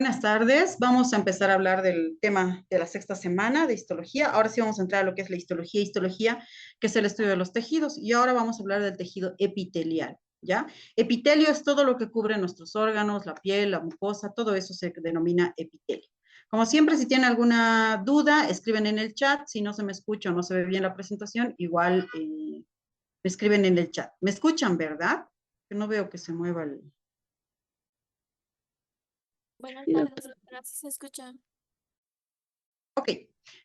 Buenas tardes, vamos a empezar a hablar del tema de la sexta semana de histología. Ahora sí vamos a entrar a lo que es la histología, que es el estudio de los tejidos, y ahora vamos a hablar del tejido epitelial, ¿ya? Epitelio es todo lo que cubre nuestros órganos, la piel, la mucosa, todo eso se denomina epitelio. Como siempre, si tienen alguna duda, escriben en el chat. Si no se me escucha o no se ve bien la presentación, igual me escriben en el chat. ¿Me escuchan, verdad? Que no veo que se mueva el... Buenas tardes, doctora, ¿sí se escucha? Ok,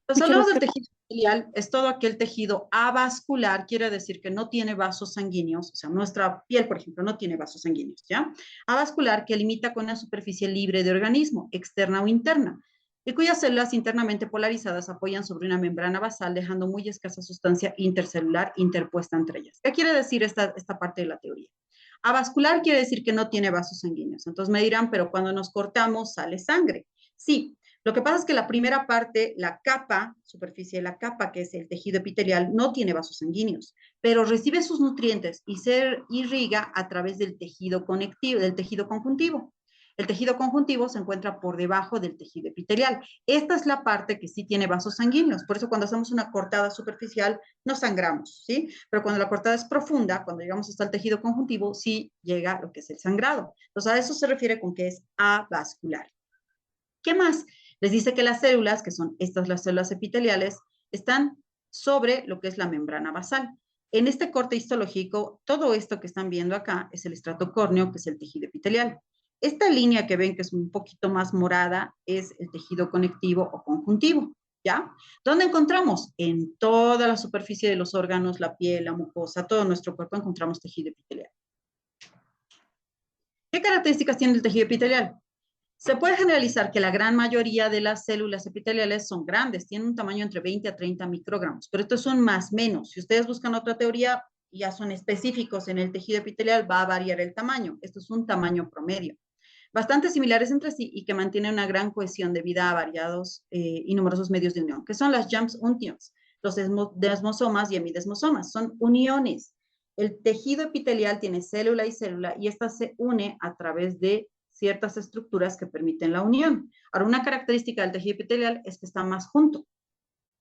entonces hablamos del tejido epitelial, es todo aquel tejido avascular, quiere decir que no tiene vasos sanguíneos, o sea, nuestra piel, por ejemplo, no tiene vasos sanguíneos, ¿ya? Avascular que limita con una superficie libre de organismo, externa o interna, y cuyas células internamente polarizadas apoyan sobre una membrana basal, dejando muy escasa sustancia intercelular interpuesta entre ellas. ¿Qué quiere decir esta parte de la teoría? Avascular quiere decir que no tiene vasos sanguíneos. Entonces me dirán, pero cuando nos cortamos sale sangre. Sí, lo que pasa es que la primera parte, la capa, superficie de la capa, que es el tejido epitelial, no tiene vasos sanguíneos, pero recibe sus nutrientes y se irriga a través del tejido conectivo, del tejido conjuntivo. El tejido conjuntivo se encuentra por debajo del tejido epitelial. Esta es la parte que sí tiene vasos sanguíneos. Por eso cuando hacemos una cortada superficial no sangramos, ¿sí? Pero cuando la cortada es profunda, cuando llegamos hasta el tejido conjuntivo, sí llega lo que es el sangrado. Entonces a eso se refiere con que es avascular. ¿Qué más? Les dice que las células, que son estas las células epiteliales, están sobre lo que es la membrana basal. En este corte histológico, todo esto que están viendo acá es el estrato córneo, que es el tejido epitelial. Esta línea que ven que es un poquito más morada es el tejido conectivo o conjuntivo, ¿ya? ¿Dónde encontramos? En toda la superficie de los órganos, la piel, la mucosa, todo nuestro cuerpo encontramos tejido epitelial. ¿Qué características tiene el tejido epitelial? Se puede generalizar que la gran mayoría de las células epiteliales son grandes, tienen un tamaño entre 20 a 30 microgramos, pero estos son más menos. Si ustedes buscan otra teoría, ya son específicos en el tejido epitelial, va a variar el tamaño. Esto es un tamaño promedio. Bastante similares entre sí y que mantienen una gran cohesión debido a variados y numerosos medios de unión, que son las jumps untions, los desmosomas y hemidesmosomas. Son uniones. El tejido epitelial tiene célula y célula y esta se une a través de ciertas estructuras que permiten la unión. Ahora, una característica del tejido epitelial es que está más junto,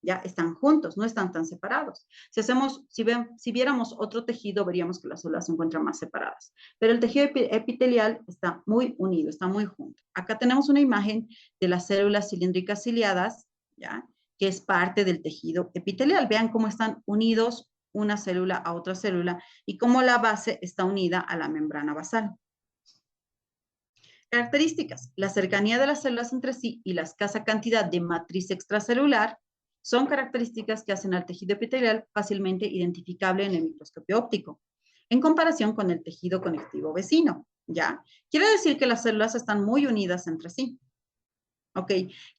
ya están juntos, no están tan separados. Si viéramos otro tejido, veríamos que las células se encuentran más separadas. Pero el tejido epitelial está muy unido, está muy junto. Acá tenemos una imagen de las células cilíndricas ciliadas, ¿ya? Que es parte del tejido epitelial. Vean cómo están unidos una célula a otra célula y cómo la base está unida a la membrana basal. Características. La cercanía de las células entre sí y la escasa cantidad de matriz extracelular son características que hacen al tejido epitelial fácilmente identificable en el microscopio óptico, en comparación con el tejido conectivo vecino, ¿ya? Quiere decir que las células están muy unidas entre sí. ¿Ok?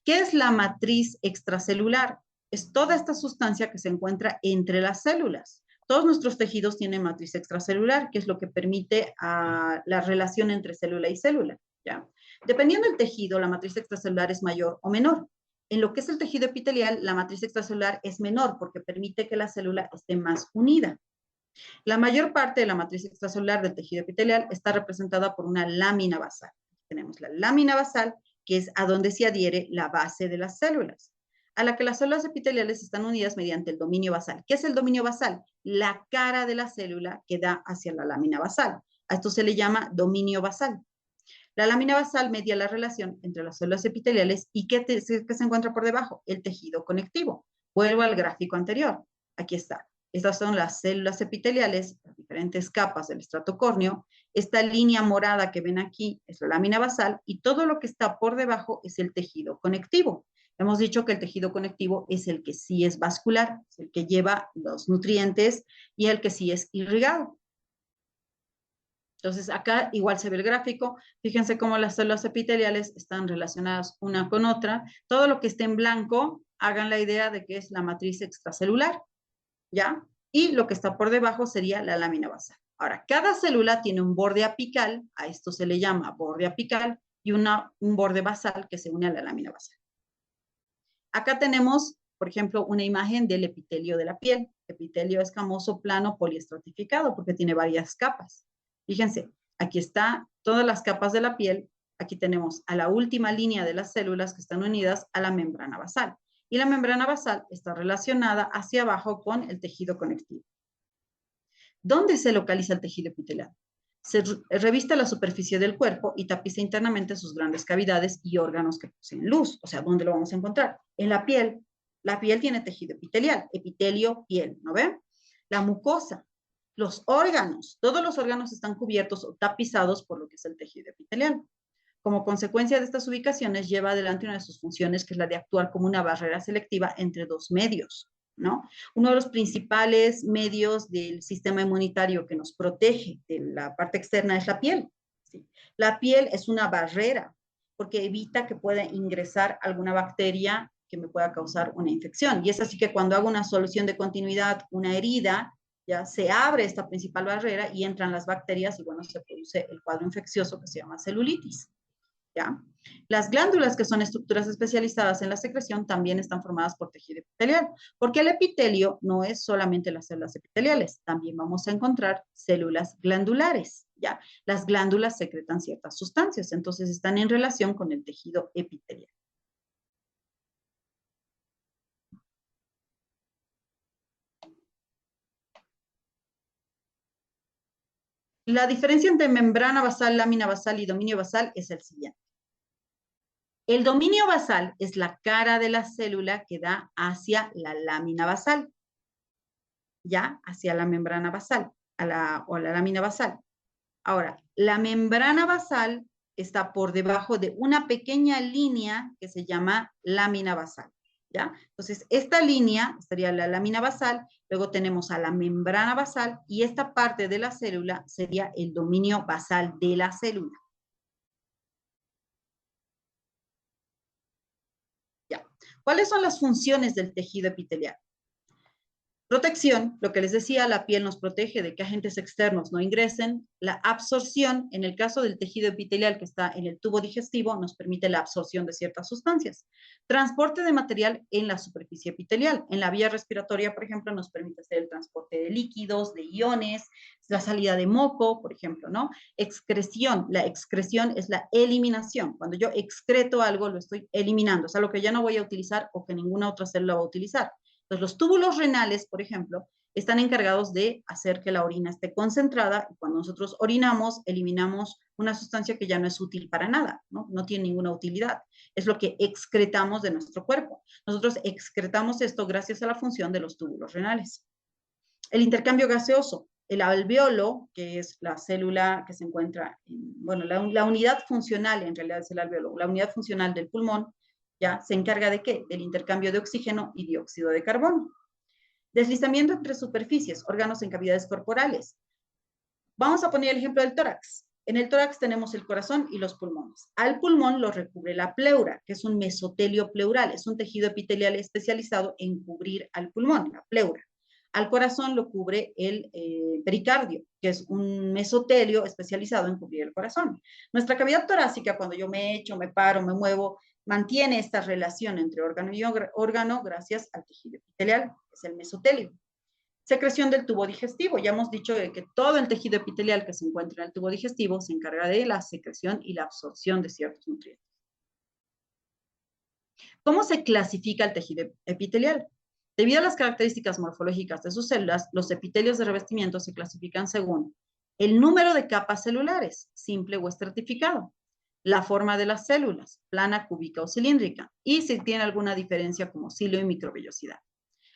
¿Qué es la matriz extracelular? Es toda esta sustancia que se encuentra entre las células. Todos nuestros tejidos tienen matriz extracelular, que es lo que permite la relación entre célula y célula, ¿ya? Dependiendo del tejido, la matriz extracelular es mayor o menor. En lo que es el tejido epitelial, la matriz extracelular es menor porque permite que la célula esté más unida. La mayor parte de la matriz extracelular del tejido epitelial está representada por una lámina basal. Tenemos la lámina basal, que es a donde se adhiere la base de las células, a la que las células epiteliales están unidas mediante el dominio basal. ¿Qué es el dominio basal? La cara de la célula que da hacia la lámina basal. A esto se le llama dominio basal. La lámina basal media la relación entre las células epiteliales y ¿qué se encuentra por debajo? El tejido conectivo. Vuelvo al gráfico anterior. Aquí está. Estas son las células epiteliales, las diferentes capas del estrato córneo. Esta línea morada que ven aquí es la lámina basal y todo lo que está por debajo es el tejido conectivo. Hemos dicho que el tejido conectivo es el que sí es vascular, es el que lleva los nutrientes y el que sí es irrigado. Entonces, acá igual se ve el gráfico. Fíjense cómo las células epiteliales están relacionadas una con otra. Todo lo que esté en blanco, hagan la idea de que es la matriz extracelular, ¿ya? Y lo que está por debajo sería la lámina basal. Ahora, cada célula tiene un borde apical, a esto se le llama borde apical, y un borde basal que se une a la lámina basal. Acá tenemos, por ejemplo, una imagen del epitelio de la piel. Epitelio escamoso, plano, poliestratificado, porque tiene varias capas. Fíjense, aquí está todas las capas de la piel, aquí tenemos a la última línea de las células que están unidas a la membrana basal. Y la membrana basal está relacionada hacia abajo con el tejido conectivo. ¿Dónde se localiza el tejido epitelial? Se reviste la superficie del cuerpo y tapiza internamente sus grandes cavidades y órganos que poseen luz. O sea, ¿dónde lo vamos a encontrar? En la piel. La piel tiene tejido epitelial, epitelio, piel, ¿no ven? La mucosa, los órganos, todos los órganos están cubiertos o tapizados por lo que es el tejido epitelial. Como consecuencia de estas ubicaciones, lleva adelante una de sus funciones, que es la de actuar como una barrera selectiva entre dos medios, ¿no? Uno de los principales medios del sistema inmunitario que nos protege de la parte externa es la piel, ¿sí? La piel es una barrera porque evita que pueda ingresar alguna bacteria que me pueda causar una infección. Y es así que cuando hago una solución de continuidad, una herida, ya se abre esta principal barrera y entran las bacterias y bueno, se produce el cuadro infeccioso que se llama celulitis. ¿Ya? Las glándulas, que son estructuras especializadas en la secreción, también están formadas por tejido epitelial, porque el epitelio no es solamente las células epiteliales, también vamos a encontrar células glandulares, ¿ya? Las glándulas secretan ciertas sustancias, entonces están en relación con el tejido epitelial. La diferencia entre membrana basal, lámina basal y dominio basal es el siguiente. El dominio basal es la cara de la célula que da hacia la lámina basal, ya hacia la membrana basal, o a la lámina basal. Ahora, la membrana basal está por debajo de una pequeña línea que se llama lámina basal, ¿ya? Entonces, esta línea sería la lámina basal, luego tenemos a la membrana basal y esta parte de la célula sería el dominio basal de la célula. ¿Ya? ¿Cuáles son las funciones del tejido epitelial? Protección, lo que les decía, la piel nos protege de que agentes externos no ingresen. La absorción, en el caso del tejido epitelial que está en el tubo digestivo, nos permite la absorción de ciertas sustancias. Transporte de material en la superficie epitelial. En la vía respiratoria, por ejemplo, nos permite hacer el transporte de líquidos, de iones, la salida de moco, por ejemplo, ¿no? Excreción. La excreción es la eliminación. Cuando yo excreto algo, lo estoy eliminando. Es algo que ya no voy a utilizar o que ninguna otra célula va a utilizar. Entonces, los túbulos renales, por ejemplo, están encargados de hacer que la orina esté concentrada y cuando nosotros orinamos, eliminamos una sustancia que ya no es útil para nada, ¿no? No tiene ninguna utilidad. Es lo que excretamos de nuestro cuerpo. Nosotros excretamos esto gracias a la función de los túbulos renales. El intercambio gaseoso. El alveolo, que es la célula que se encuentra, bueno, la unidad funcional en realidad es el alveolo, la unidad funcional del pulmón, ¿ya? Se encarga de qué? Del intercambio de oxígeno y dióxido de carbono. Deslizamiento entre superficies, órganos en cavidades corporales. Vamos a poner el ejemplo del tórax. En el tórax tenemos el corazón y los pulmones. Al pulmón lo recubre la pleura, que es un mesotelio pleural, es un tejido epitelial especializado en cubrir al pulmón, la pleura. Al corazón lo cubre el pericardio, que es un mesotelio especializado en cubrir el corazón. Nuestra cavidad torácica, cuando yo me echo, me paro, me muevo, mantiene esta relación entre órgano y órgano gracias al tejido epitelial, que es el mesotelio. Secreción del tubo digestivo. Ya hemos dicho que todo el tejido epitelial que se encuentra en el tubo digestivo se encarga de la secreción y la absorción de ciertos nutrientes. ¿Cómo se clasifica el tejido epitelial? Debido a las características morfológicas de sus células, los epitelios de revestimiento se clasifican según el número de capas celulares, simple o estratificado, la forma de las células, plana, cúbica o cilíndrica, y si tiene alguna diferencia como cilo y microvellosidad.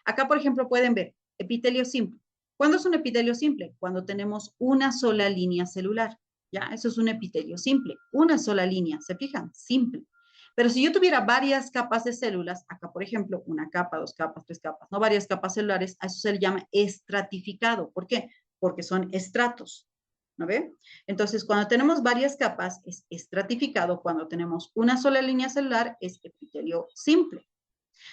Acá, por ejemplo, pueden ver epitelio simple. ¿Cuándo es un epitelio simple? Cuando tenemos una sola línea celular. ¿Ya? Eso es un epitelio simple. Una sola línea, ¿se fijan? Simple. Pero si yo tuviera varias capas de células, acá, por ejemplo, una capa, dos capas, tres capas, no varias capas celulares, a eso se le llama estratificado. ¿Por qué? Porque son estratos. ¿No ve? Entonces, cuando tenemos varias capas, es estratificado. Cuando tenemos una sola línea celular, es epitelio simple.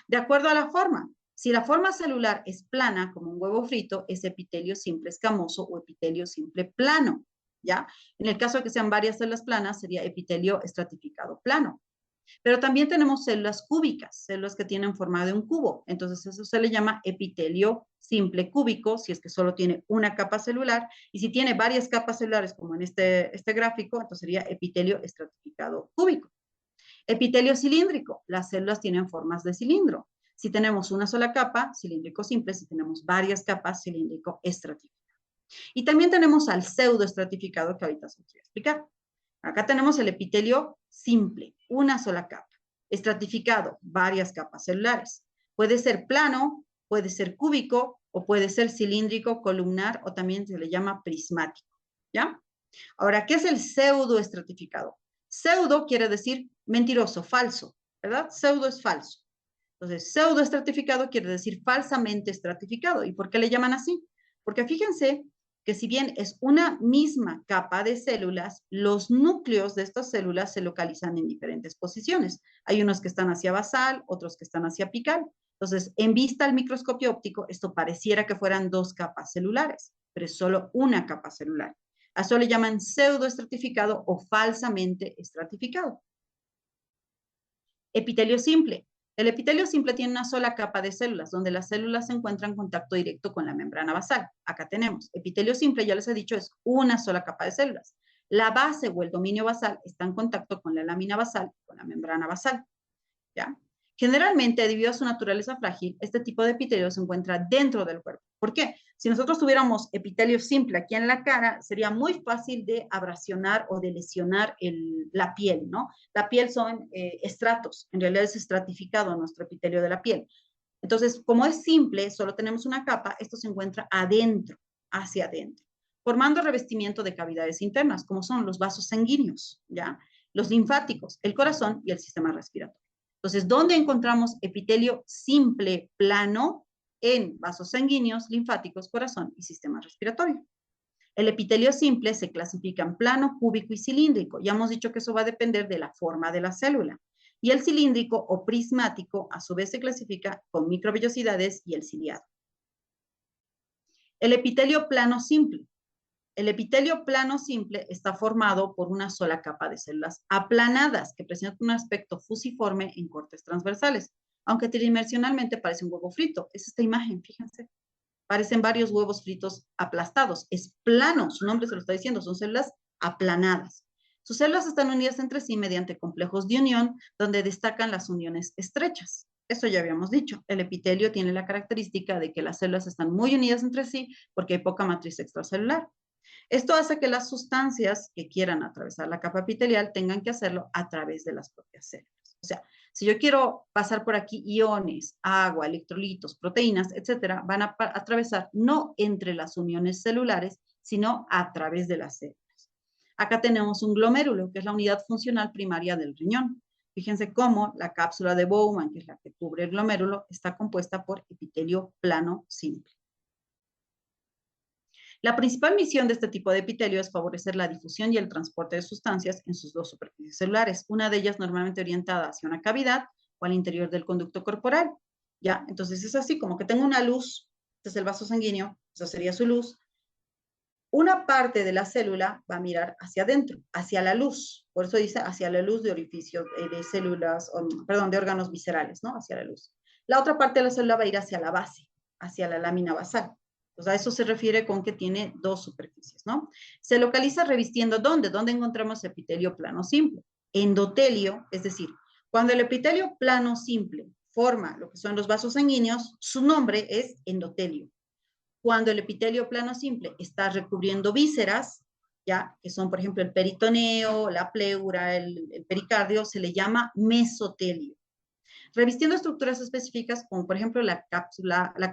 De acuerdo a la forma, si la forma celular es plana, como un huevo frito, es epitelio simple escamoso o epitelio simple plano, ¿ya? En el caso de que sean varias células planas, sería epitelio estratificado plano. Pero también tenemos células cúbicas, células que tienen forma de un cubo. Entonces, eso se le llama epitelio simple cúbico, si es que solo tiene una capa celular. Y si tiene varias capas celulares, como en este gráfico, entonces sería epitelio estratificado cúbico. Epitelio cilíndrico, las células tienen formas de cilindro. Si tenemos una sola capa, cilíndrico simple; si tenemos varias capas, cilíndrico estratificado. Y también tenemos al pseudoestratificado, que ahorita se los voy a explicar. Acá tenemos el epitelio simple, una sola capa. Estratificado, varias capas celulares. Puede ser plano, puede ser cúbico, o puede ser cilíndrico, columnar, o también se le llama prismático, ¿ya? Ahora, ¿qué es el pseudoestratificado? Pseudo quiere decir mentiroso, falso, ¿verdad? Pseudo es falso. Entonces, pseudoestratificado quiere decir falsamente estratificado. ¿Y por qué le llaman así? Porque fíjense que si bien es una misma capa de células, los núcleos de estas células se localizan en diferentes posiciones. Hay unos que están hacia basal, otros que están hacia apical. Entonces, en vista al microscopio óptico, esto pareciera que fueran dos capas celulares, pero es solo una capa celular. A eso le llaman pseudoestratificado o falsamente estratificado. Epitelio simple. El epitelio simple tiene una sola capa de células, donde las células se encuentran en contacto directo con la membrana basal. Acá tenemos. Epitelio simple, ya les he dicho, es una sola capa de células. La base o el dominio basal está en contacto con la lámina basal, con la membrana basal, ¿ya? Generalmente, debido a su naturaleza frágil, este tipo de epitelio se encuentra dentro del cuerpo. ¿Por qué? Si nosotros tuviéramos epitelio simple aquí en la cara, sería muy fácil de abrasionar o de lesionar la piel, ¿no? La piel son estratos, en realidad es estratificado nuestro epitelio de la piel. Entonces, como es simple, solo tenemos una capa, esto se encuentra adentro, hacia adentro, formando revestimiento de cavidades internas, como son los vasos sanguíneos, ¿ya? Los linfáticos, el corazón y el sistema respiratorio. Entonces, ¿dónde encontramos epitelio simple plano? En vasos sanguíneos, linfáticos, corazón y sistema respiratorio. El epitelio simple se clasifica en plano, cúbico y cilíndrico. Ya hemos dicho que eso va a depender de la forma de la célula. Y el cilíndrico o prismático, a su vez, se clasifica con microvellosidades y el ciliado. El epitelio plano simple. El epitelio plano simple está formado por una sola capa de células aplanadas que presentan un aspecto fusiforme en cortes transversales, aunque tridimensionalmente parece un huevo frito. Es esta imagen, fíjense. Parecen varios huevos fritos aplastados. Es plano, su nombre se lo está diciendo, son células aplanadas. Sus células están unidas entre sí mediante complejos de unión, donde destacan las uniones estrechas. Eso ya habíamos dicho. El epitelio tiene la característica de que las células están muy unidas entre sí porque hay poca matriz extracelular. Esto hace que las sustancias que quieran atravesar la capa epitelial tengan que hacerlo a través de las propias células. O sea, si yo quiero pasar por aquí iones, agua, electrolitos, proteínas, etcétera, van a atravesar no entre las uniones celulares, sino a través de las células. Acá tenemos un glomérulo, que es la unidad funcional primaria del riñón. Fíjense cómo la cápsula de Bowman, que es la que cubre el glomérulo, está compuesta por epitelio plano simple. La principal misión de este tipo de epitelio es favorecer la difusión y el transporte de sustancias en sus dos superficies celulares, una de ellas normalmente orientada hacia una cavidad o al interior del conducto corporal, ¿ya? Entonces es así, como que tengo una luz, este es el vaso sanguíneo, esa sería su luz. Una parte de la célula va a mirar hacia adentro, hacia la luz, por eso dice hacia la luz de orificios, de células, perdón, de órganos viscerales, ¿no? Hacia la luz. La otra parte de la célula va a ir hacia la base, hacia la lámina basal. O sea, eso se refiere con que tiene dos superficies, ¿no? Se localiza revistiendo, ¿dónde? ¿Dónde encontramos epitelio plano simple? Endotelio, es decir, cuando el epitelio plano simple forma lo que son los vasos sanguíneos, su nombre es endotelio. Cuando el epitelio plano simple está recubriendo vísceras, ya, que son, por ejemplo, el peritoneo, la pleura, el pericardio, se le llama mesotelio. Revistiendo estructuras específicas, como por ejemplo la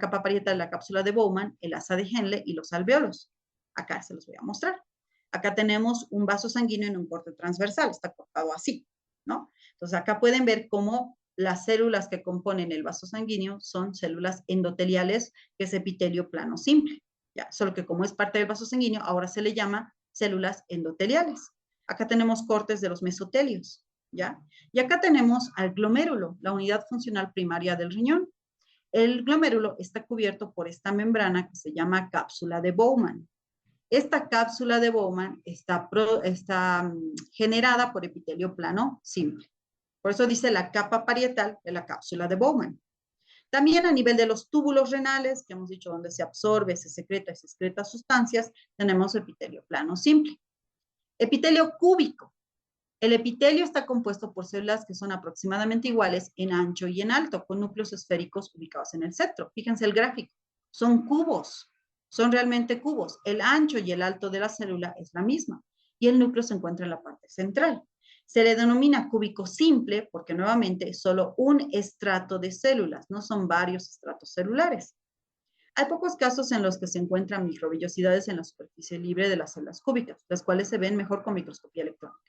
capa parietal de la cápsula de Bowman, el asa de Henle y los alvéolos. Acá se los voy a mostrar. Acá tenemos un vaso sanguíneo en un corte transversal, está cortado así, ¿no? Entonces acá pueden ver cómo las células que componen el vaso sanguíneo son células endoteliales, que es epitelio plano simple. Ya, solo que como es parte del vaso sanguíneo, ahora se le llama células endoteliales. Acá tenemos cortes de los mesotelios, ¿ya? Y acá tenemos al glomérulo, la unidad funcional primaria del riñón. El glomérulo está cubierto por esta membrana que se llama cápsula de Bowman. Esta cápsula de Bowman está generada por epitelio plano simple. Por eso dice la capa parietal de la cápsula de Bowman. También a nivel de los túbulos renales, que hemos dicho donde se absorbe, se secreta y se excreta sustancias, tenemos epitelio plano simple. Epitelio cúbico. El epitelio está compuesto por células que son aproximadamente iguales en ancho y en alto, con núcleos esféricos ubicados en el centro. Fíjense el gráfico. Son cubos, son realmente cubos. El ancho y el alto de la célula es la misma y el núcleo se encuentra en la parte central. Se le denomina cúbico simple porque nuevamente es solo un estrato de células, no son varios estratos celulares. Hay pocos casos en los que se encuentran microvellosidades en la superficie libre de las células cúbicas, las cuales se ven mejor con microscopía electrónica.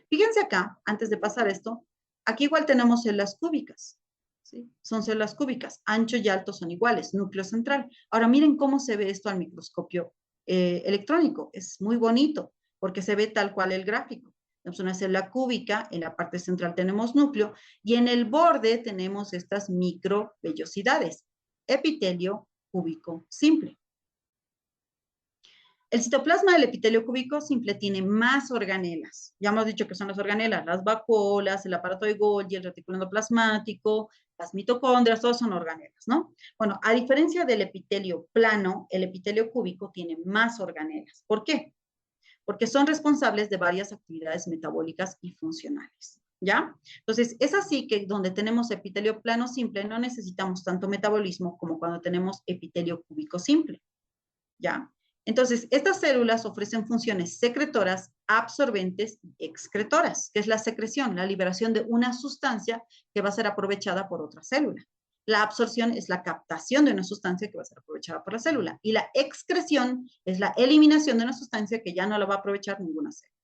Fíjense acá, antes de pasar esto, aquí igual tenemos células cúbicas, ¿sí? Son células cúbicas, ancho y alto son iguales, núcleo central. Ahora miren cómo se ve esto al microscopio electrónico, es muy bonito, porque se ve tal cual el gráfico. Tenemos una célula cúbica, en la parte central tenemos núcleo, y en el borde tenemos estas microvellosidades, epitelio cúbico simple. El citoplasma del epitelio cúbico simple tiene más organelas. Ya hemos dicho que son las organelas, las vacuolas, el aparato de Golgi, el retículo endoplasmático, las mitocondrias, todos son organelas, ¿no? Bueno, a diferencia del epitelio plano, el epitelio cúbico tiene más organelas. ¿Por qué? Porque son responsables de varias actividades metabólicas y funcionales, ¿ya? Entonces, es así que donde tenemos epitelio plano simple no necesitamos tanto metabolismo como cuando tenemos epitelio cúbico simple, ¿ya? Entonces, estas células ofrecen funciones secretoras, absorbentes y excretoras, que es la secreción, la liberación de una sustancia que va a ser aprovechada por otra célula. La absorción es la captación de una sustancia que va a ser aprovechada por la célula. Y la excreción es la eliminación de una sustancia que ya no la va a aprovechar ninguna célula.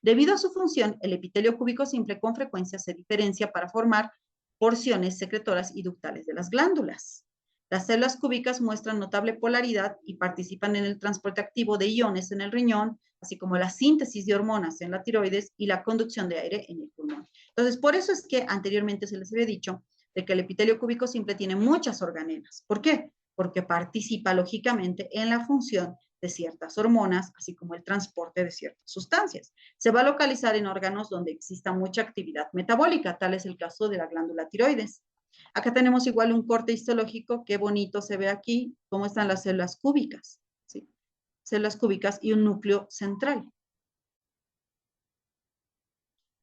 Debido a su función, el epitelio cúbico simple con frecuencia se diferencia para formar porciones secretoras y ductales de las glándulas. Las células cúbicas muestran notable polaridad y participan en el transporte activo de iones en el riñón, así como la síntesis de hormonas en la tiroides y la conducción de aire en el pulmón. Entonces, por eso es que anteriormente se les había dicho de que el epitelio cúbico simple tiene muchas organelas. ¿Por qué? Porque participa lógicamente en la función de ciertas hormonas, así como el transporte de ciertas sustancias. Se va a localizar en órganos donde exista mucha actividad metabólica, tal es el caso de la glándula tiroides. Acá tenemos igual un corte histológico, qué bonito se ve aquí, cómo están las células cúbicas, ¿sí? Células cúbicas y un núcleo central.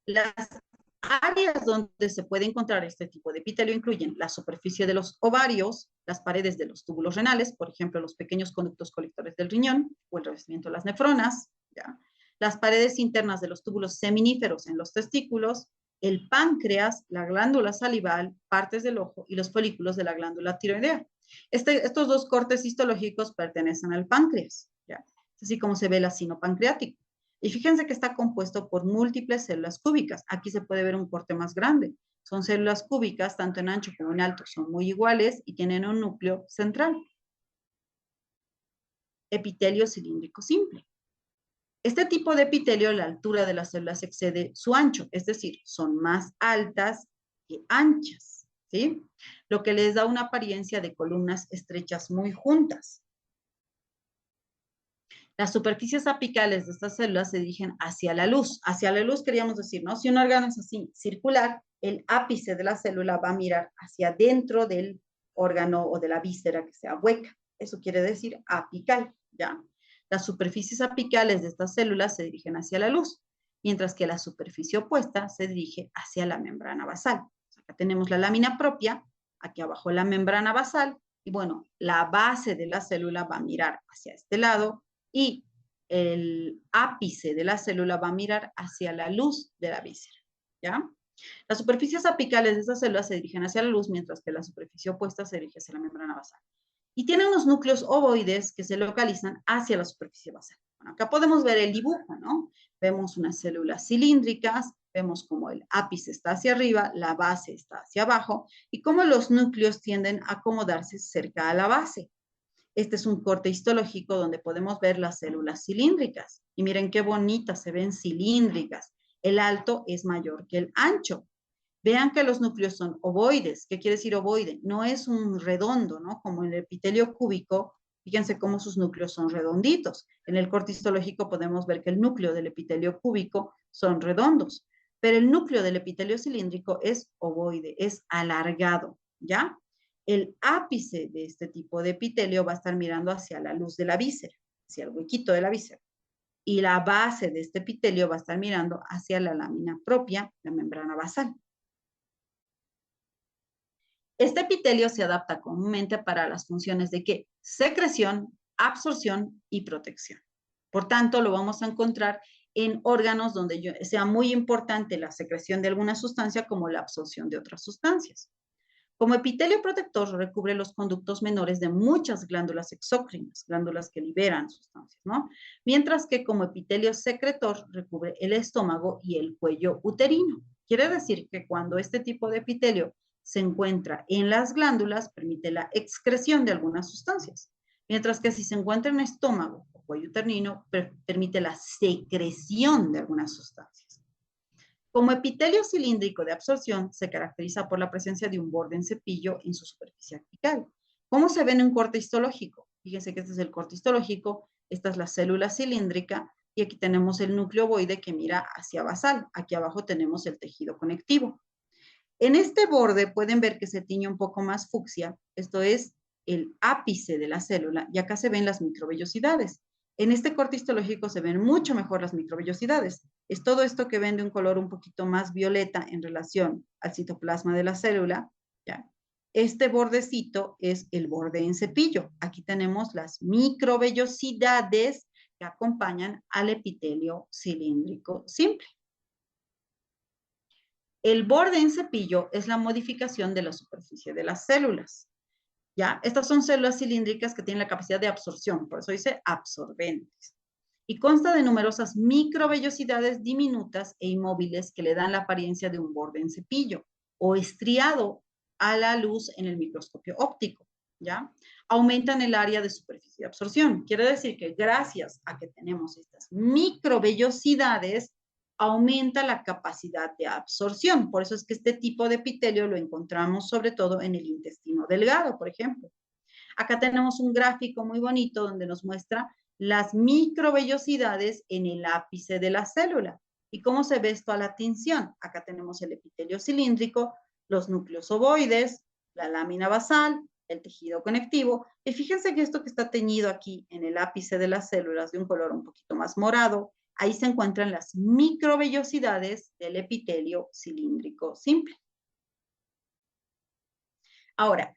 Las áreas donde se puede encontrar este tipo de epitelio incluyen la superficie de los ovarios, las paredes de los túbulos renales, por ejemplo, los pequeños conductos colectores del riñón o el revestimiento de las nefronas, ¿ya? Las paredes internas de los túbulos seminíferos en los testículos, el páncreas, la glándula salival, partes del ojo y los folículos de la glándula tiroidea. Estos dos cortes histológicos pertenecen al páncreas, ¿ya? Es así como se ve el acino pancreático. Y fíjense que está compuesto por múltiples células cúbicas. Aquí se puede ver un corte más grande. Son células cúbicas, tanto en ancho como en alto, son muy iguales y tienen un núcleo central. Epitelio cilíndrico simple. Este tipo de epitelio, la altura de las células excede su ancho, es decir, son más altas que anchas, ¿sí? Lo que les da una apariencia de columnas estrechas muy juntas. Las superficies apicales de estas células se dirigen hacia la luz. Hacia la luz queríamos decir, ¿no? Si un órgano es así, circular, el ápice de la célula va a mirar hacia dentro del órgano o de la víscera que sea hueca. Eso quiere decir apical, ¿ya? Las superficies apicales de estas células se dirigen hacia la luz, mientras que la superficie opuesta se dirige hacia la membrana basal. Acá tenemos la lámina propia, aquí abajo la membrana basal, y bueno, la base de la célula va a mirar hacia este lado, y el ápice de la célula va a mirar hacia la luz de la víscera, ¿ya? Las superficies apicales de estas células se dirigen hacia la luz, mientras que la superficie opuesta se dirige hacia la membrana basal. Y tienen unos núcleos ovoides que se localizan hacia la superficie basal. Bueno, acá podemos ver el dibujo, ¿no? Vemos unas células cilíndricas, vemos cómo el ápice está hacia arriba, la base está hacia abajo, y cómo los núcleos tienden a acomodarse cerca a la base. Este es un corte histológico donde podemos ver las células cilíndricas. Y miren qué bonitas, se ven cilíndricas. El alto es mayor que el ancho. Vean que los núcleos son ovoides. ¿Qué quiere decir ovoide? No es un redondo, ¿no? Como en el epitelio cúbico, fíjense cómo sus núcleos son redonditos. En el corte histológico podemos ver que el núcleo del epitelio cúbico son redondos. Pero el núcleo del epitelio cilíndrico es ovoide, es alargado, ¿ya? El ápice de este tipo de epitelio va a estar mirando hacia la luz de la víscera, hacia el huequito de la víscera. Y la base de este epitelio va a estar mirando hacia la lámina propia, la membrana basal. Este epitelio se adapta comúnmente para las funciones de ¿qué? Secreción, absorción y protección. Por tanto, lo vamos a encontrar en órganos donde sea muy importante la secreción de alguna sustancia como la absorción de otras sustancias. Como epitelio protector, recubre los conductos menores de muchas glándulas exócrinas, glándulas que liberan sustancias, ¿no? Mientras que como epitelio secretor, recubre el estómago y el cuello uterino. Quiere decir que cuando este tipo de epitelio se encuentra en las glándulas, permite la excreción de algunas sustancias, mientras que si se encuentra en el estómago o cuello uterino, permite la secreción de algunas sustancias. Como epitelio cilíndrico de absorción, se caracteriza por la presencia de un borde en cepillo en su superficie apical. ¿Cómo se ve en un corte histológico? Fíjense que este es el corte histológico, esta es la célula cilíndrica y aquí tenemos el núcleo ovoide que mira hacia basal. Aquí abajo tenemos el tejido conectivo. En este borde pueden ver que se tiñe un poco más fucsia, esto es el ápice de la célula, y acá se ven las microvellosidades. En este corte histológico se ven mucho mejor las microvellosidades. Es todo esto que ven de un color un poquito más violeta en relación al citoplasma de la célula, ¿ya? Este bordecito es el borde en cepillo. Aquí tenemos las microvellosidades que acompañan al epitelio cilíndrico simple. El borde en cepillo es la modificación de la superficie de las células. ¿Ya? Estas son células cilíndricas que tienen la capacidad de absorción, por eso dice absorbentes. Y consta de numerosas microvellosidades diminutas e inmóviles que le dan la apariencia de un borde en cepillo o estriado a la luz en el microscopio óptico. ¿Ya? Aumentan el área de superficie de absorción. Quiere decir que gracias a que tenemos estas microvellosidades, aumenta la capacidad de absorción. Por eso es que este tipo de epitelio lo encontramos sobre todo en el intestino delgado, por ejemplo. Acá tenemos un gráfico muy bonito donde nos muestra las microvellosidades en el ápice de la célula. ¿Y cómo se ve esto a la tinción? Acá tenemos el epitelio cilíndrico, los núcleos ovoides, la lámina basal, el tejido conectivo. Y fíjense que esto que está teñido aquí en el ápice de las células de un color un poquito más morado, ahí se encuentran las microvellosidades del epitelio cilíndrico simple. Ahora,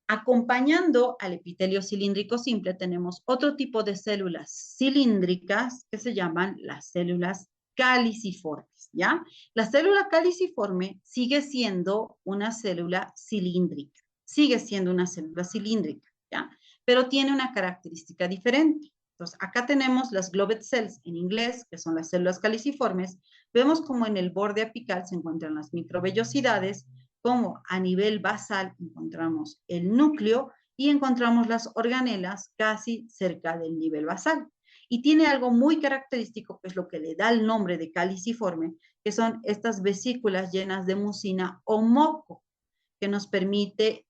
acompañando al epitelio cilíndrico simple tenemos otro tipo de células cilíndricas que se llaman las células caliciformes, ¿ya? La célula caliciforme sigue siendo una célula cilíndrica, ¿ya? Pero tiene una característica diferente. Entonces, acá tenemos las globed cells en inglés, que son las células caliciformes. Vemos como en el borde apical se encuentran las microvellosidades, como a nivel basal encontramos el núcleo y encontramos las organelas casi cerca del nivel basal. Y tiene algo muy característico, que es lo que le da el nombre de caliciforme, que son estas vesículas llenas de mucina o moco, que nos permite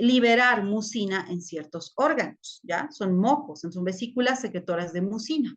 liberar mucina en ciertos órganos, ¿ya? Son mocos, son vesículas secretoras de mucina.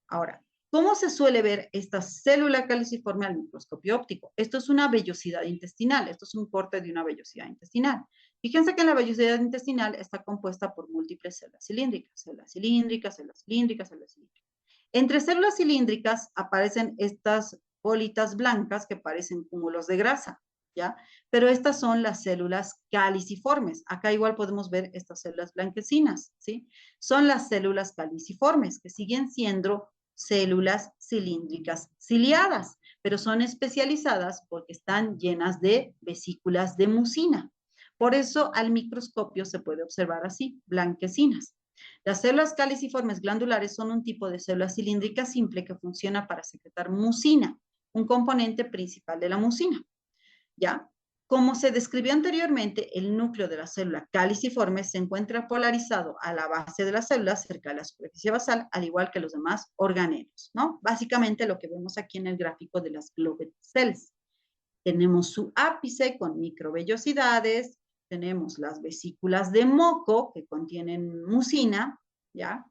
Ahora, ¿cómo se suele ver esta célula caliciforme al microscopio óptico? Esto es una vellosidad intestinal, esto es un corte de una vellosidad intestinal. Fíjense que la vellosidad intestinal está compuesta por múltiples células cilíndricas, células cilíndricas, células cilíndricas, células cilíndricas. Entre células cilíndricas aparecen estas bolitas blancas que parecen cúmulos de grasa, ¿ya? Pero estas son las células caliciformes. Acá igual podemos ver estas células blanquecinas, ¿sí? Son las células caliciformes, que siguen siendo células cilíndricas ciliadas, pero son especializadas porque están llenas de vesículas de mucina. Por eso al microscopio se puede observar así, blanquecinas. Las células caliciformes glandulares son un tipo de célula cilíndrica simple que funciona para secretar mucina, un componente principal de la mucina. ¿Ya? Como se describió anteriormente, el núcleo de la célula caliciforme se encuentra polarizado a la base de la célula, cerca de la superficie basal, al igual que los demás organelos, ¿no? Básicamente lo que vemos aquí en el gráfico de las globed cells. Tenemos su ápice con microvellosidades, tenemos las vesículas de moco que contienen mucina, ¿ya?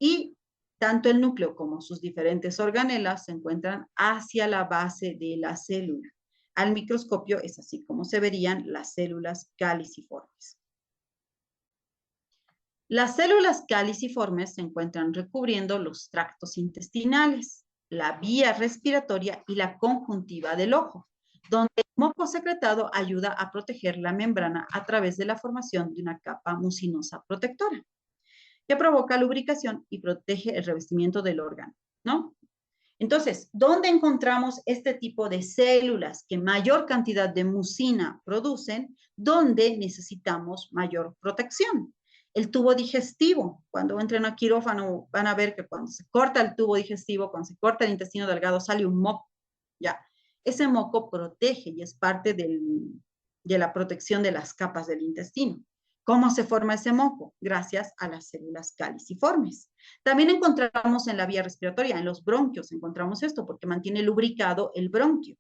Y Tanto el núcleo como sus diferentes organelas se encuentran hacia la base de la célula. Al microscopio es así como se verían las células caliciformes. Las células caliciformes se encuentran recubriendo los tractos intestinales, la vía respiratoria y la conjuntiva del ojo, donde el moco secretado ayuda a proteger la membrana a través de la formación de una capa mucinosa protectora, que provoca lubricación y protege el revestimiento del órgano, ¿no? Entonces, ¿dónde encontramos este tipo de células que mayor cantidad de mucina producen? ¿Dónde necesitamos mayor protección? El tubo digestivo. Cuando entren a quirófano van a ver que cuando se corta el tubo digestivo, cuando se corta el intestino delgado, sale un moco. Ya. Ese moco protege y es parte de la protección de las capas del intestino. ¿Cómo se forma ese moco? Gracias a las células caliciformes. También encontramos en la vía respiratoria, en los bronquios, encontramos esto porque mantiene lubricado el bronquio.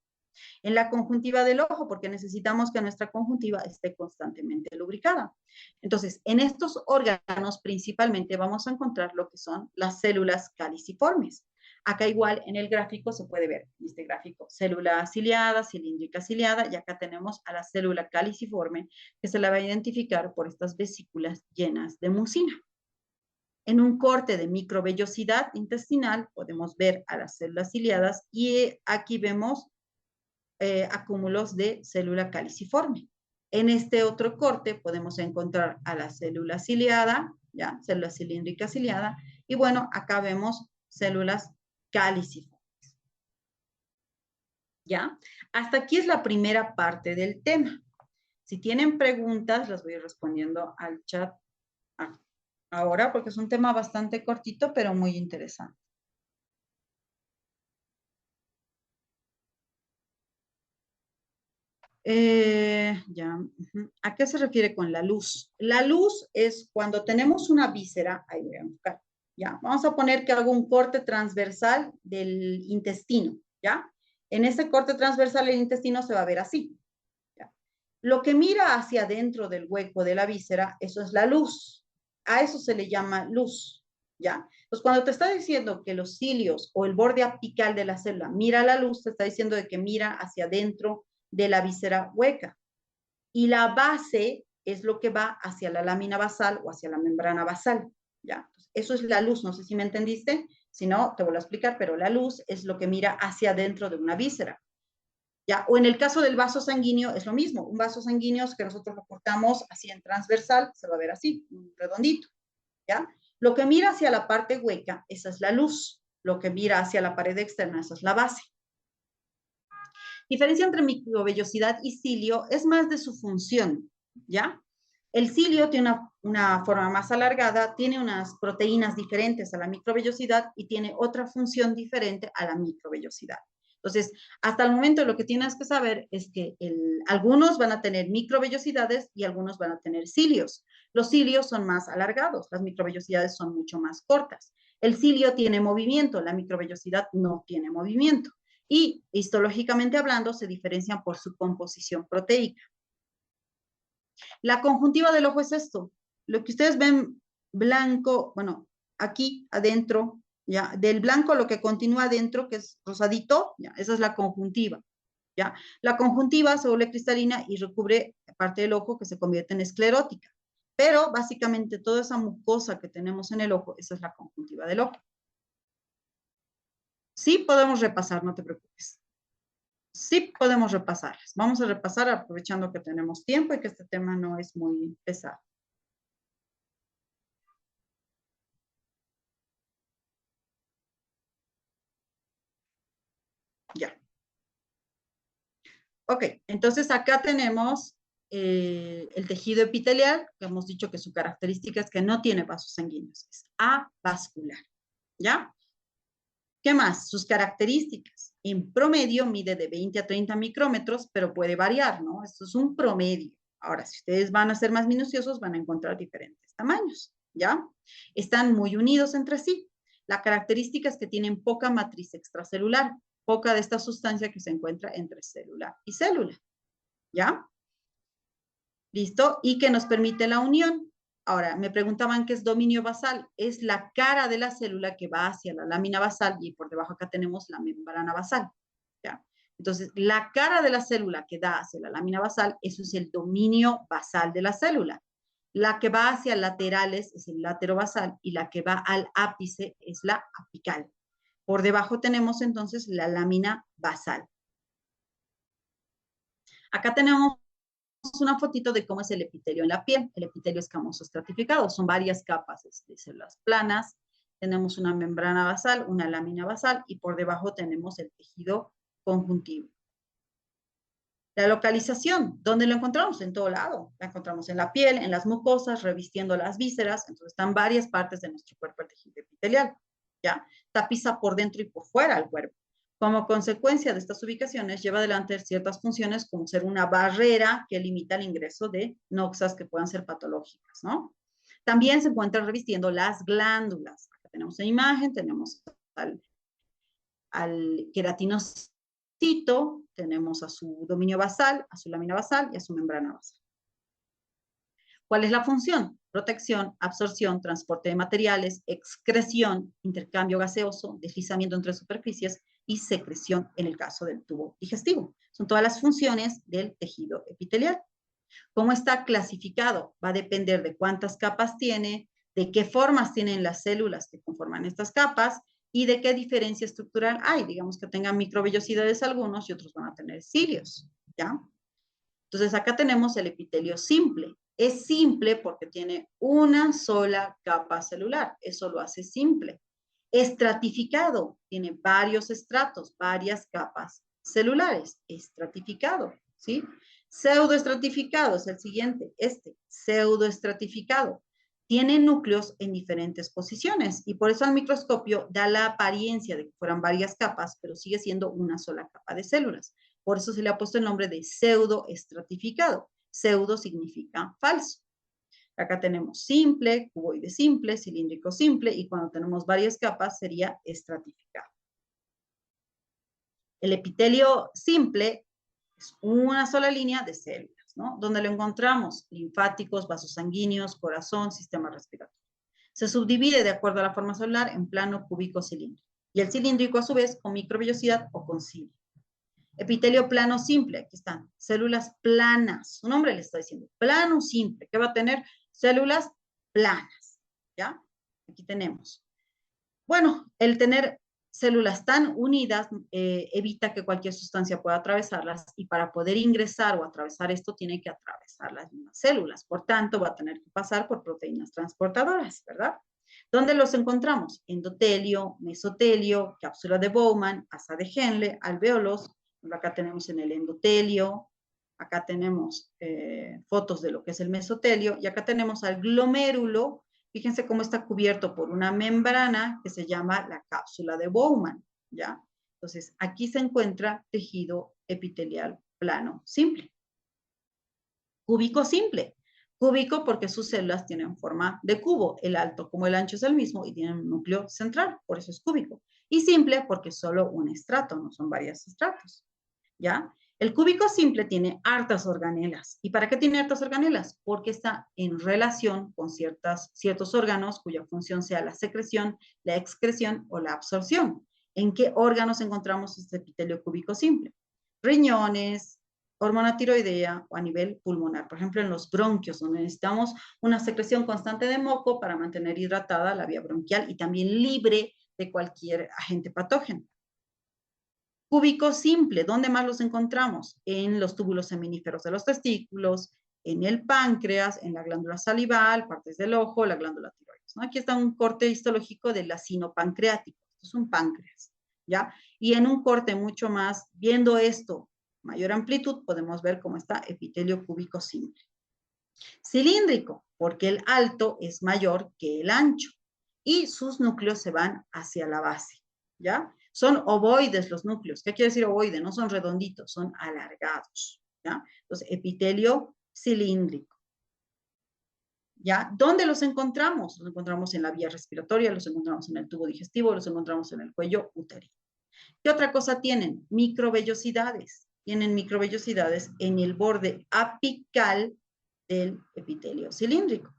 En la conjuntiva del ojo, porque necesitamos que nuestra conjuntiva esté constantemente lubricada. Entonces, en estos órganos principalmente vamos a encontrar lo que son las células caliciformes. Acá igual en el gráfico se puede ver, en este gráfico, célula ciliada, cilíndrica ciliada, y acá tenemos a la célula caliciforme, que se la va a identificar por estas vesículas llenas de mucina. En un corte de microvellosidad intestinal podemos ver a las células ciliadas y aquí vemos acúmulos de célula caliciforme. En este otro corte podemos encontrar a la célula ciliada, ya, célula cilíndrica ciliada, y bueno, acá vemos células caliciformes. ¿Ya? Hasta aquí es la primera parte del tema. Si tienen preguntas, las voy respondiendo al chat ahora, porque es un tema bastante cortito, pero muy interesante. Ya. ¿A qué se refiere con la luz? La luz es cuando tenemos una víscera, ahí voy a buscar, ya, vamos a poner que hago un corte transversal del intestino, ¿ya? En ese corte transversal del intestino se va a ver así, ¿ya? Lo que mira hacia adentro del hueco de la víscera, eso es la luz. A eso se le llama luz, ¿ya? Entonces, cuando te está diciendo que los cilios o el borde apical de la célula mira la luz, te está diciendo de que mira hacia adentro de la víscera hueca. Y la base es lo que va hacia la lámina basal o hacia la membrana basal, ¿ya? Entonces, eso es la luz, no sé si me entendiste, si no, te voy a explicar, pero la luz es lo que mira hacia adentro de una víscera, ¿ya? O en el caso del vaso sanguíneo es lo mismo, un vaso sanguíneo que nosotros lo cortamos así en transversal, se va a ver así, redondito, ¿ya? Lo que mira hacia la parte hueca, esa es la luz, lo que mira hacia la pared externa, esa es la base. Diferencia entre microvellosidad y cilio es más de su función, ¿ya? El cilio tiene una forma más alargada, tiene unas proteínas diferentes a la microvellosidad y tiene otra función diferente a la microvellosidad. Entonces, hasta el momento lo que tienes que saber es que algunos van a tener microvellosidades y algunos van a tener cilios. Los cilios son más alargados, las microvellosidades son mucho más cortas. El cilio tiene movimiento, la microvellosidad no tiene movimiento. Y histológicamente hablando, se diferencian por su composición proteica. La conjuntiva del ojo es esto. Lo que ustedes ven blanco, bueno, aquí adentro, ya, del blanco lo que continúa adentro, que es rosadito, ya, esa es la conjuntiva. ¿Ya? La conjuntiva se vuelve cristalina y recubre parte del ojo que se convierte en esclerótica. Pero básicamente toda esa mucosa que tenemos en el ojo, esa es la conjuntiva del ojo. Sí podemos repasar, no te preocupes. Sí podemos repasarlas. Vamos a repasar aprovechando que tenemos tiempo y que este tema no es muy pesado. Ya. Ok, entonces acá tenemos el tejido epitelial, que hemos dicho que su característica es que no tiene vasos sanguíneos, es avascular. ¿Ya? ¿Qué más? Sus características. En promedio mide de 20 a 30 micrómetros, pero puede variar, ¿no? Esto es un promedio. Ahora, si ustedes van a ser más minuciosos, van a encontrar diferentes tamaños, ¿ya? Están muy unidos entre sí. La característica es que tienen poca matriz extracelular, poca de esta sustancia que se encuentra entre célula y célula, ¿ya? ¿Listo? Y que nos permite la unión. Ahora, me preguntaban qué es dominio basal. Es la cara de la célula que va hacia la lámina basal y por debajo acá tenemos la membrana basal. ¿Ya? Entonces, la cara de la célula que da hacia la lámina basal, eso es el dominio basal de la célula. La que va hacia laterales es el laterobasal y la que va al ápice es la apical. Por debajo tenemos entonces la lámina basal. Acá tenemos una fotito de cómo es el epitelio en la piel. El epitelio escamoso estratificado. Son varias capas de células planas. Tenemos una membrana basal, una lámina basal y por debajo tenemos el tejido conjuntivo. La localización, ¿dónde lo encontramos? En todo lado. La encontramos en la piel, en las mucosas, revistiendo las vísceras. Entonces están varias partes de nuestro cuerpo el tejido epitelial. ¿Ya? Tapiza por dentro y por fuera el cuerpo. Como consecuencia de estas ubicaciones, lleva adelante ciertas funciones como ser una barrera que limita el ingreso de noxas que puedan ser patológicas, ¿no? También se encuentran revistiendo las glándulas. Acá tenemos la imagen, tenemos al queratinocito, tenemos a su dominio basal, a su lámina basal y a su membrana basal. ¿Cuál es la función? Protección, absorción, transporte de materiales, excreción, intercambio gaseoso, deslizamiento entre superficies y secreción en el caso del tubo digestivo. Son todas las funciones del tejido epitelial. ¿Cómo está clasificado? Va a depender de cuántas capas tiene, de qué formas tienen las células que conforman estas capas y de qué diferencia estructural hay. Digamos que tengan microvellosidades algunos y otros van a tener cilios, ¿ya? Entonces acá tenemos el epitelio simple. Es simple porque tiene una sola capa celular. Eso lo hace simple. Estratificado. Tiene varios estratos, varias capas celulares. Estratificado, ¿sí? Pseudoestratificado es el siguiente, pseudoestratificado. Tiene núcleos en diferentes posiciones y por eso al microscopio da la apariencia de que fueran varias capas, pero sigue siendo una sola capa de células. Por eso se le ha puesto el nombre de pseudoestratificado. Pseudo significa falso. Acá tenemos simple, cuboide simple, cilíndrico simple y cuando tenemos varias capas sería estratificado. El epitelio simple es una sola línea de células, ¿no? Donde lo encontramos linfáticos, vasos sanguíneos, corazón, sistema respiratorio. Se subdivide de acuerdo a la forma celular en plano, cúbico, cilíndrico. Y el cilíndrico a su vez con microvellosidad o con cilio. Epitelio plano simple, aquí están, células planas, su nombre le está diciendo, plano simple, que va a tener células planas, ¿ya? Aquí tenemos. Bueno, el tener células tan unidas evita que cualquier sustancia pueda atravesarlas y para poder ingresar o atravesar esto tiene que atravesar las mismas células, por tanto va a tener que pasar por proteínas transportadoras, ¿verdad? ¿Dónde los encontramos? Endotelio, mesotelio, cápsula de Bowman, asa de Henle, alvéolos. Acá tenemos en el endotelio, acá tenemos fotos de lo que es el mesotelio y acá tenemos al glomérulo. Fíjense cómo está cubierto por una membrana que se llama la cápsula de Bowman, ¿ya? Entonces, aquí se encuentra tejido epitelial plano simple. Cúbico simple. Cúbico porque sus células tienen forma de cubo. El alto como el ancho es el mismo y tienen un núcleo central, por eso es cúbico. Y simple porque es solo un estrato, no son varios estratos, ¿ya? El cúbico simple tiene hartas organelas. ¿Y para qué tiene hartas organelas? Porque está en relación con ciertos órganos cuya función sea la secreción, la excreción o la absorción. ¿En qué órganos encontramos este epitelio cúbico simple? Riñones, hormona tiroidea o a nivel pulmonar. Por ejemplo, en los bronquios, donde necesitamos una secreción constante de moco para mantener hidratada la vía bronquial y también libre de cualquier agente patógeno. Cúbico simple, ¿dónde más los encontramos? En los túbulos seminíferos de los testículos, en el páncreas, en la glándula salival, partes del ojo, la glándula tiroides, ¿no? Aquí está un corte histológico del acino pancreático, esto es un páncreas, ¿ya? Y en un corte mucho más, viendo esto, mayor amplitud, podemos ver cómo está epitelio cúbico simple. Cilíndrico, porque el alto es mayor que el ancho y sus núcleos se van hacia la base, ¿ya? Son ovoides los núcleos. ¿Qué quiere decir ovoide? No son redonditos, son alargados, ¿ya? Entonces, epitelio cilíndrico. ¿Ya? ¿Dónde los encontramos? Los encontramos en la vía respiratoria, los encontramos en el tubo digestivo, los encontramos en el cuello uterino. ¿Qué otra cosa tienen? Microvellosidades. Tienen microvellosidades en el borde apical del epitelio cilíndrico.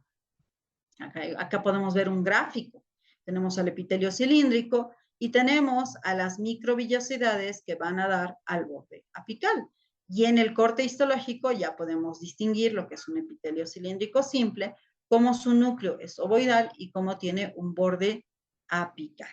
Acá podemos ver un gráfico. Tenemos al epitelio cilíndrico y tenemos a las microvillosidades que van a dar al borde apical. Y en el corte histológico ya podemos distinguir lo que es un epitelio cilíndrico simple, cómo su núcleo es ovoidal y cómo tiene un borde apical.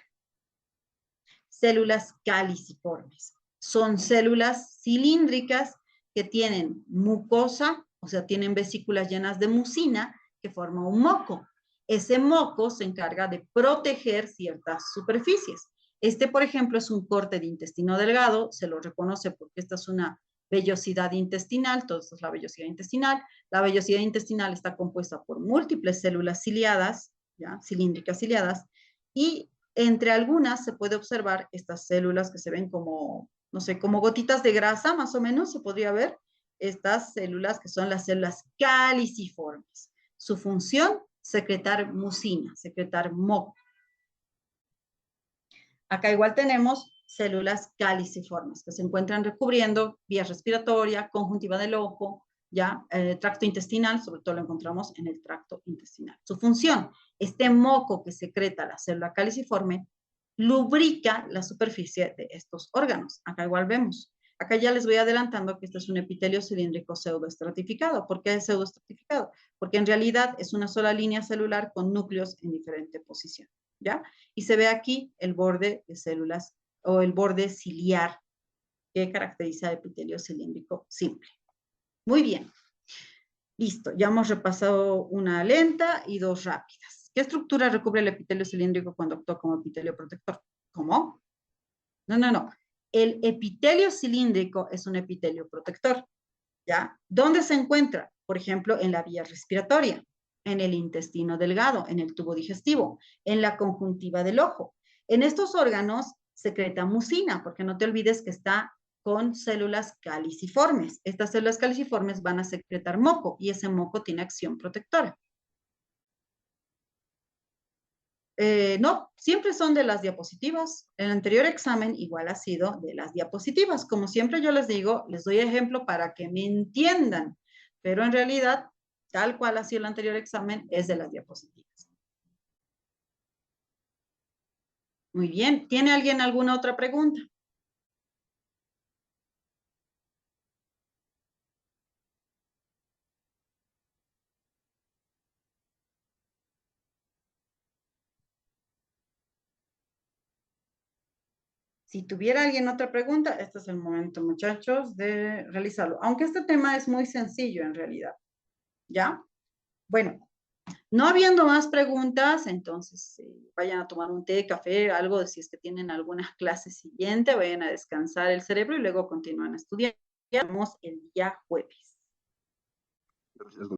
Células caliciformes. Son células cilíndricas que tienen mucosa, o sea, tienen vesículas llenas de mucina que forma un moco. Ese moco se encarga de proteger ciertas superficies. Este, por ejemplo, es un corte de intestino delgado, se lo reconoce porque esta es una vellosidad intestinal, todo esto es la vellosidad intestinal. La vellosidad intestinal está compuesta por múltiples células ciliadas, ¿ya? Cilíndricas ciliadas, y entre algunas se puede observar estas células que se ven como, no sé, como gotitas de grasa, más o menos, se podría ver estas células que son las células caliciformes. Su función, secretar mucina, secretar moco. Acá igual tenemos células caliciformes que se encuentran recubriendo vías respiratoria, conjuntiva del ojo, ya tracto intestinal, sobre todo lo encontramos en el tracto intestinal. Su función, este moco que secreta la célula caliciforme, lubrica la superficie de estos órganos. Acá igual vemos. Acá ya les voy adelantando que este es un epitelio cilíndrico pseudoestratificado. ¿Por qué es pseudoestratificado? Porque en realidad es una sola línea celular con núcleos en diferente posición, ¿ya? Y se ve aquí el borde de células o el borde ciliar que caracteriza el epitelio cilíndrico simple. Muy bien. Listo, ya hemos repasado una lenta y dos rápidas. ¿Qué estructura recubre el epitelio cilíndrico cuando actúa como epitelio protector? ¿Cómo? No. El epitelio cilíndrico es un epitelio protector, ¿ya? ¿Dónde se encuentra? Por ejemplo, en la vía respiratoria, en el intestino delgado, en el tubo digestivo, en la conjuntiva del ojo. En estos órganos secreta mucina, porque no te olvides que está con células caliciformes. Estas células caliciformes van a secretar moco y ese moco tiene acción protectora. No, siempre son de las diapositivas. El anterior examen igual ha sido de las diapositivas. Como siempre yo les digo, les doy ejemplo para que me entiendan, pero en realidad, tal cual ha sido el anterior examen, es de las diapositivas. Muy bien. ¿Tiene alguien alguna otra pregunta? Si tuviera alguien otra pregunta, este es el momento, muchachos, de realizarlo. Aunque este tema es muy sencillo en realidad. ¿Ya? Bueno, no habiendo más preguntas, entonces vayan a tomar un té, café, algo, si es que tienen alguna clase siguiente, vayan a descansar el cerebro y luego continúan a estudiar. Nos vemos el día jueves. Gracias,